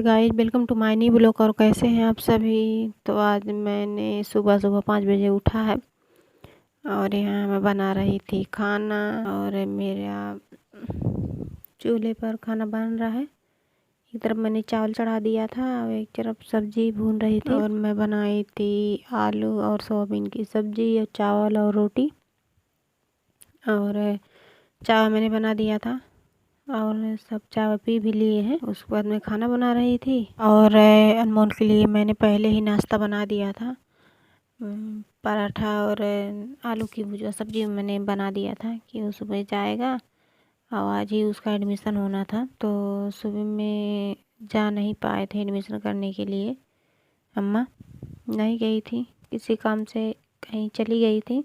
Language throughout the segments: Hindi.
नमस्ते guys, welcome to my new blog. और कैसे हैं आप सभी। तो आज मैंने सुबह सुबह 5 बजे उठा है और यहाँ मैं बना रही थी खाना। और मेरा चूल्हे पर खाना बन रहा है। एक तरफ मैंने चावल चढ़ा दिया था और एक तरफ सब्जी भून रही थी। और मैं बनाई थी आलू और सोयाबीन की सब्जी और चावल और रोटी। और चावल मैंने बना दिया था और सब चाय पी भी लिए हैं। उसके बाद मैं खाना बना रही थी और अनमोल के लिए मैंने पहले ही नाश्ता बना दिया था। पराठा और आलू की भुजिया सब्जी मैंने बना दिया था कि वो सुबह जाएगा और आज ही उसका एडमिशन होना था। तो सुबह में जा नहीं पाए थे एडमिशन करने के लिए। अम्मा नहीं गई थी, किसी काम से कहीं चली गई थी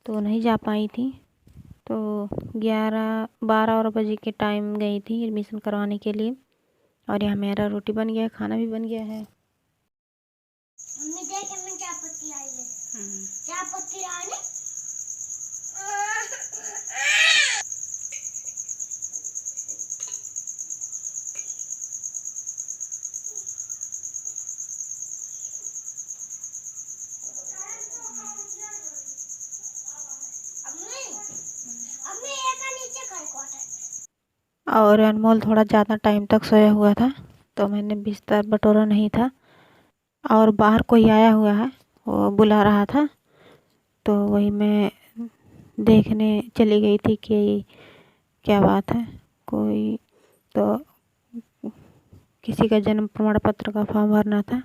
तो नहीं जा पाई थी। तो 11-12 और बजे के टाइम गई थी एडमिशन करवाने के लिए। और यहाँ मेरा रोटी बन गया, खाना भी बन गया है। मम्मी देख मैं क्या पत्ती आई है। क्या पत्ती आई है। और अनमोल थोड़ा ज़्यादा टाइम तक सोया हुआ था तो मैंने बिस्तर बटोरा नहीं था। और बाहर कोई आया हुआ है, वो बुला रहा था तो वही मैं देखने चली गई थी कि क्या बात है। कोई तो किसी का जन्म प्रमाण पत्र का फॉर्म भरना था,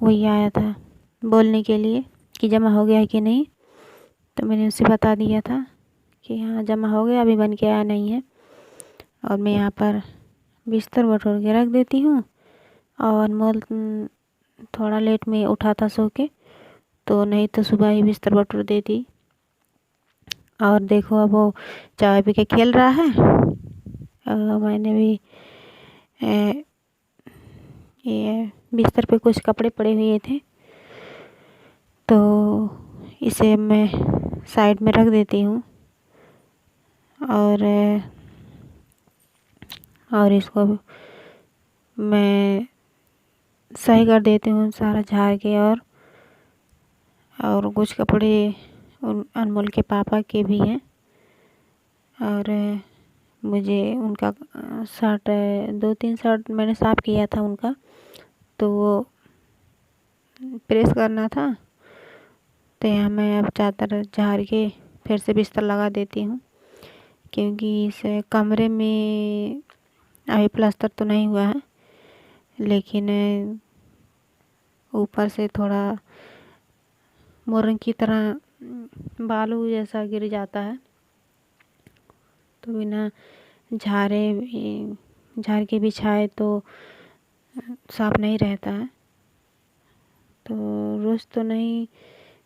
वही आया था बोलने के लिए कि जमा हो गया है कि नहीं। तो मैंने उसे बता दिया था कि हाँ जमा हो गया, अभी बन के आया नहीं है। और मैं यहाँ पर बिस्तर बटोर के रख देती हूँ। और अनमोल थोड़ा लेट में उठा था सो के, तो नहीं तो सुबह ही बिस्तर बटोर देती। और देखो अब वो चाय पी के खेल रहा है। मैंने भी ये बिस्तर पे कुछ कपड़े पड़े हुए थे तो इसे मैं साइड में रख देती हूँ। और इसको मैं सही कर देती हूँ सारा झाड़ के। और कुछ कपड़े अनमोल के पापा के भी हैं। और मुझे उनका शर्ट 2-3 शर्ट मैंने साफ़ किया था उनका, तो वो प्रेस करना था। तो यहाँ मैं अब चादर झाड़ के फिर से बिस्तर लगा देती हूँ क्योंकि इस कमरे में अभी प्लास्टर तो नहीं हुआ है, लेकिन ऊपर से थोड़ा मोरंग की तरह बालू जैसा गिर जाता है तो बिना झाड़ के बिछाए तो साफ नहीं रहता है। तो रोज़ तो नहीं,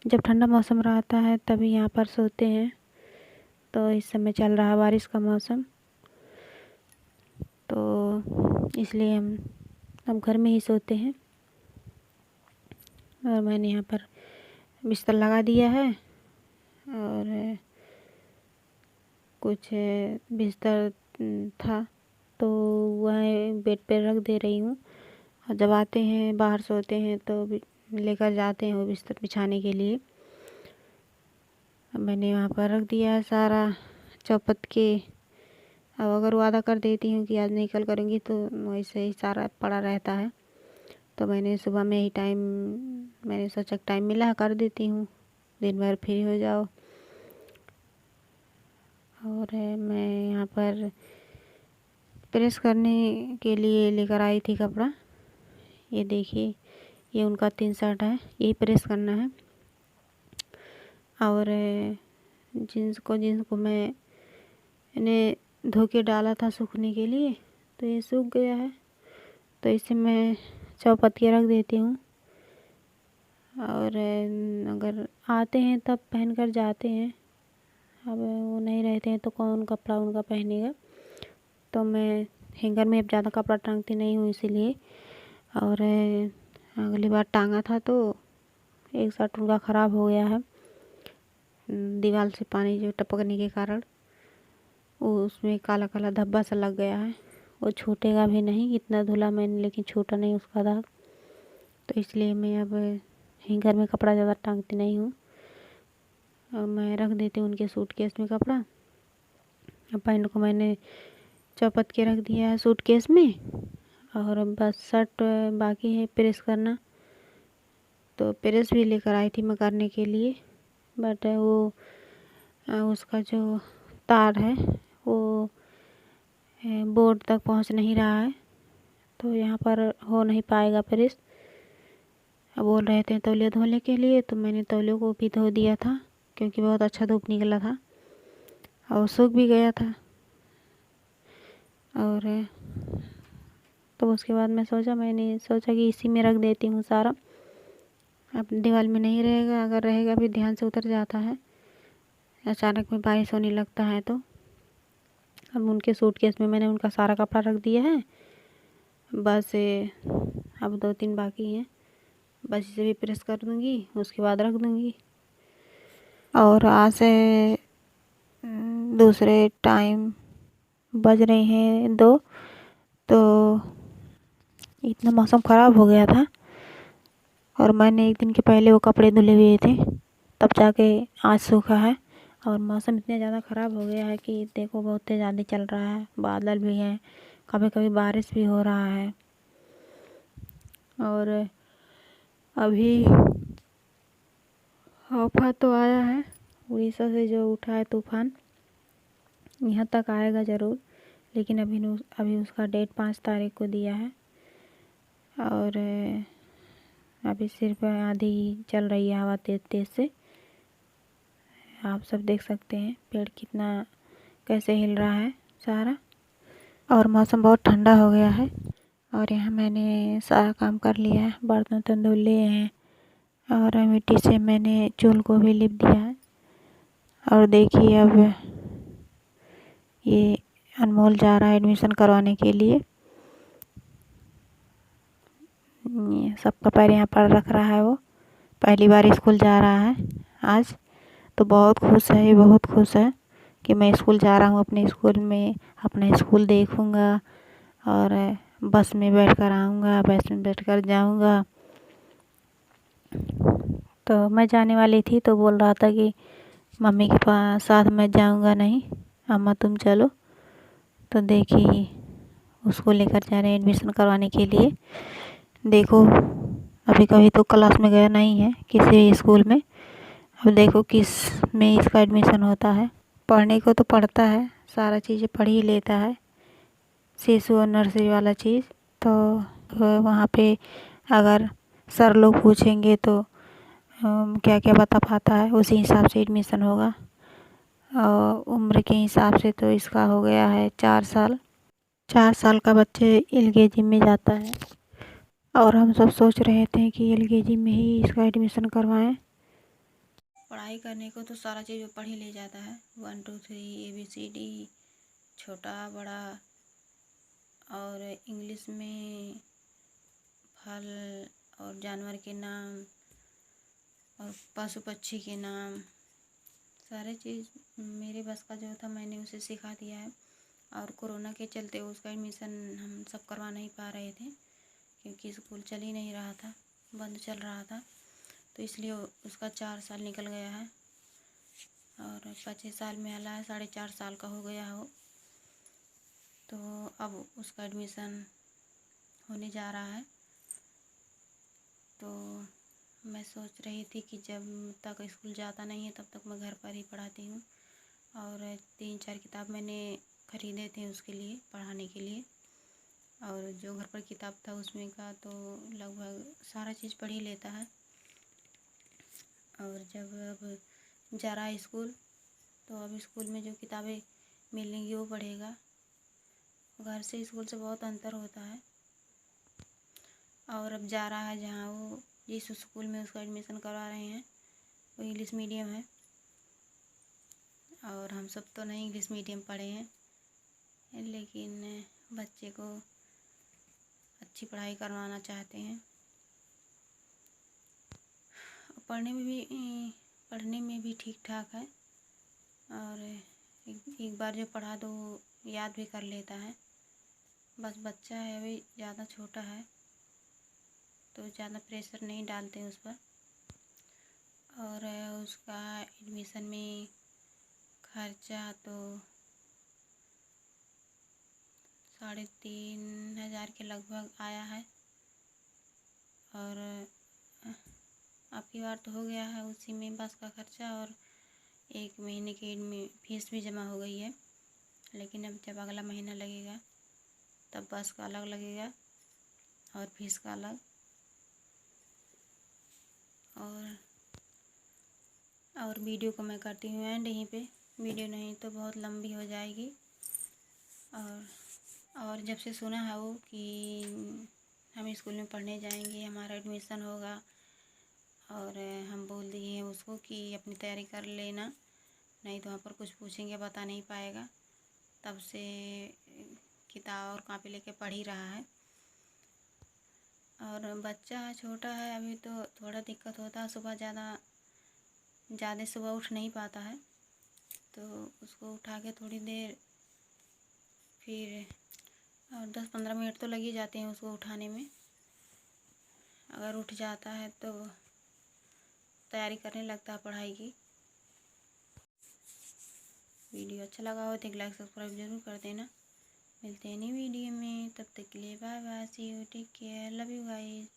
जब ठंडा मौसम रहता है तभी यहाँ पर सोते हैं। तो इस समय चल रहा है बारिश का मौसम, तो इसलिए हम अब घर में ही सोते हैं। और मैंने यहाँ पर बिस्तर लगा दिया है और कुछ बिस्तर था तो वह बेड पे रख दे रही हूँ। और जब आते हैं बाहर सोते हैं तो लेकर जाते हैं वो बिस्तर बिछाने के लिए। अब मैंने वहाँ पर रख दिया है सारा चौपट के। अब अगर वादा कर देती हूँ कि आज नहीं कल करूँगी तो वैसे ही सारा पड़ा रहता है। तो मैंने सुबह में ही मैंने सोचा टाइम मिला कर देती हूँ, दिन भर फ्री हो जाओ। और मैं यहाँ पर प्रेस करने के लिए लेकर आई थी कपड़ा। ये देखिए, ये उनका 3 शर्ट है, यही प्रेस करना है। और जीन्स को मैंने धो के डाला था सूखने के लिए, तो ये सूख गया है तो इसे मैं चौपत्तियाँ रख देती हूँ। और अगर आते हैं तब पहन कर जाते हैं, अब वो नहीं रहते हैं तो कौन कपड़ा उनका पहनेगा। तो मैं हैंगर में अब ज़्यादा कपड़ा टांगती नहीं हूँ इसीलिए। और अगली बार टांगा था तो एक शर्ट उनका ख़राब हो गया है, दीवार से पानी जो टपकने के कारण वो उसमें काला काला धब्बा सा लग गया है, वो छूटेगा भी नहीं। इतना धुला मैंने लेकिन छूटा नहीं उसका दाग। तो इसलिए मैं अब हैंगर में कपड़ा ज़्यादा टांगती नहीं हूँ और मैं रख देती हूँ उनके सूटकेस में कपड़ा। अब पैंट को मैंने चौपत के रख दिया है सूटकेस में और बस शर्ट बाकी है प्रेस करना। तो प्रेस भी लेकर आई थी मैं करने के लिए, बट वो उसका जो तार है वो बोर्ड तक पहुंच नहीं रहा है, तो यहाँ पर हो नहीं पाएगा प्रेस। अब बोल रहे थे तौलिया धोने के लिए, तो मैंने तौलिया को भी धो दिया था क्योंकि बहुत अच्छा धूप निकला था और सूख भी गया था। और तो उसके बाद मैंने सोचा कि इसी में रख देती हूँ सारा। अब दीवार में नहीं रहेगा, अगर रहेगा भी ध्यान से उतर जाता है, अचानक में बारिश होने लगता है। तो अब उनके सूटकेस में मैंने उनका सारा कपड़ा रख दिया है, बस अब 2-3 बाकी हैं, बस इसे भी प्रेस कर दूँगी, उसके बाद रख दूँगी। और आज से दूसरे टाइम बज रहे हैं 2, तो इतना मौसम ख़राब हो गया था और मैंने एक दिन के पहले वो कपड़े धुले हुए थे, तब जाके आज सूखा है। और मौसम इतना ज़्यादा ख़राब हो गया है कि देखो बहुत तेज़ आंधी चल रहा है, बादल भी हैं, कभी कभी बारिश भी हो रहा है। और अभी आफत तो आया है, उड़ीसा से जो उठा है तूफान, यहाँ तक आएगा ज़रूर, लेकिन अभी उसका डेट 5 तारीख को दिया है। और अभी सिर्फ आंधी चल रही है, हवा तेज़ तेज़ से। आप सब देख सकते हैं पेड़ कितना कैसे हिल रहा है सारा, और मौसम बहुत ठंडा हो गया है। और यहाँ मैंने सारा काम कर लिया है, बर्तन तो धुल लिए हैं और मिट्टी से मैंने चूल को भी लिप दिया है। और देखिए अब ये अनमोल जा रहा है एडमिशन करवाने के लिए, सबका पैर यहाँ पर रख रहा है। वो पहली बार स्कूल जा रहा है आज, तो बहुत खुश है, बहुत खुश है कि मैं स्कूल जा रहा हूँ, अपने स्कूल में अपना स्कूल देखूँगा और बस में बैठ कर आऊँगा, बस में बैठ कर जाऊँगा। तो मैं जाने वाली थी तो बोल रहा था कि मम्मी के पास साथ मैं जाऊँगा नहीं, अम्मा तुम चलो। तो देखिए उसको लेकर जा रहे हैं एडमिशन करवाने के लिए। देखो अभी कभी तो क्लास में गया नहीं है किसी स्कूल में, अब देखो किस में इसका एडमिशन होता है। पढ़ने को तो पढ़ता है, सारा चीज़ें पढ़ ही लेता है, शिशु और नर्सरी वाला चीज़। तो वहाँ पे अगर सर लोग पूछेंगे तो क्या क्या बता पाता है, उसी हिसाब से एडमिशन होगा। और उम्र के हिसाब से तो इसका हो गया है 4 साल। 4 साल का बच्चे एलकेजी में जाता है और हम सब सोच रहे थे कि एलकेजी में ही इसका एडमिशन करवाएं। पढ़ाई करने को तो सारा चीज़ वो पढ़ ही ले जाता है, 1 2 3 ABCD, छोटा बड़ा, और इंग्लिश में फल और जानवर के नाम और पशु पक्षी के नाम, सारे चीज़ मेरे बस का जो था मैंने उसे सिखा दिया है। और कोरोना के चलते उसका एडमिशन हम सब करवा नहीं पा रहे थे क्योंकि स्कूल चल ही नहीं रहा था, बंद चल रहा था, तो इसलिए उसका 4 साल निकल गया है और 25 साल में आला है, 4.5 साल का हो गया हो। तो अब उसका एडमिशन होने जा रहा है। तो मैं सोच रही थी कि जब तक स्कूल जाता नहीं है तब तक मैं घर पर ही पढ़ाती हूँ। और 3-4 किताब मैंने ख़रीदे थे उसके लिए, पढ़ाने के लिए, और जो घर पर किताब था उसमें का तो लगभग सारा चीज़ पढ़ ही लेता है। और जब अब जा रहा है स्कूल, तो अब स्कूल में जो किताबें मिलेंगी वो पढ़ेगा। घर से स्कूल से बहुत अंतर होता है। और अब जा रहा है जहाँ वो जिस स्कूल में उसका एडमिशन करवा रहे हैं वो इंग्लिश मीडियम है, और हम सब तो नहीं इंग्लिश मीडियम पढ़े हैं, लेकिन बच्चे को अच्छी पढ़ाई करवाना चाहते हैं। पढ़ने में भी ठीक ठाक है, और एक बार जो पढ़ा दो याद भी कर लेता है। बस बच्चा है, अभी ज़्यादा छोटा है तो ज़्यादा प्रेशर नहीं डालते हैं उस पर। और उसका एडमिशन में खर्चा तो 3,500 के लगभग आया है। और अब की बार तो हो गया है उसी में बस का खर्चा, और 1 महीने की फीस भी जमा हो गई है। लेकिन अब जब अगला महीना लगेगा तब बस का अलग लगेगा और फीस का अलग। और वीडियो को मैं करती हूँ एंड यहीं पे, वीडियो नहीं तो बहुत लंबी हो जाएगी। और जब से सुना है वो कि हम स्कूल में पढ़ने जाएंगे, हमारा एडमिशन होगा, और हम बोल दिए हैं उसको कि अपनी तैयारी कर लेना, नहीं तो वहाँ पर कुछ पूछेंगे बता नहीं पाएगा। तब से किताब और कॉपी लेके पढ़ ही रहा है। और बच्चा छोटा है अभी तो थोड़ा दिक्कत होता है, सुबह ज़्यादा सुबह उठ नहीं पाता है, तो उसको उठा के थोड़ी देर फिर और 10-15 मिनट तो लग ही जाते हैं उसको उठाने में। अगर उठ जाता है तो तैयारी करने लगता है पढ़ाई की। वीडियो अच्छा लगा हो तो एक लाइक सब्सक्राइब जरूर कर देना। मिलते हैं नई वीडियो में, तब तक के लिए bye bye, see you, take care, love you guys.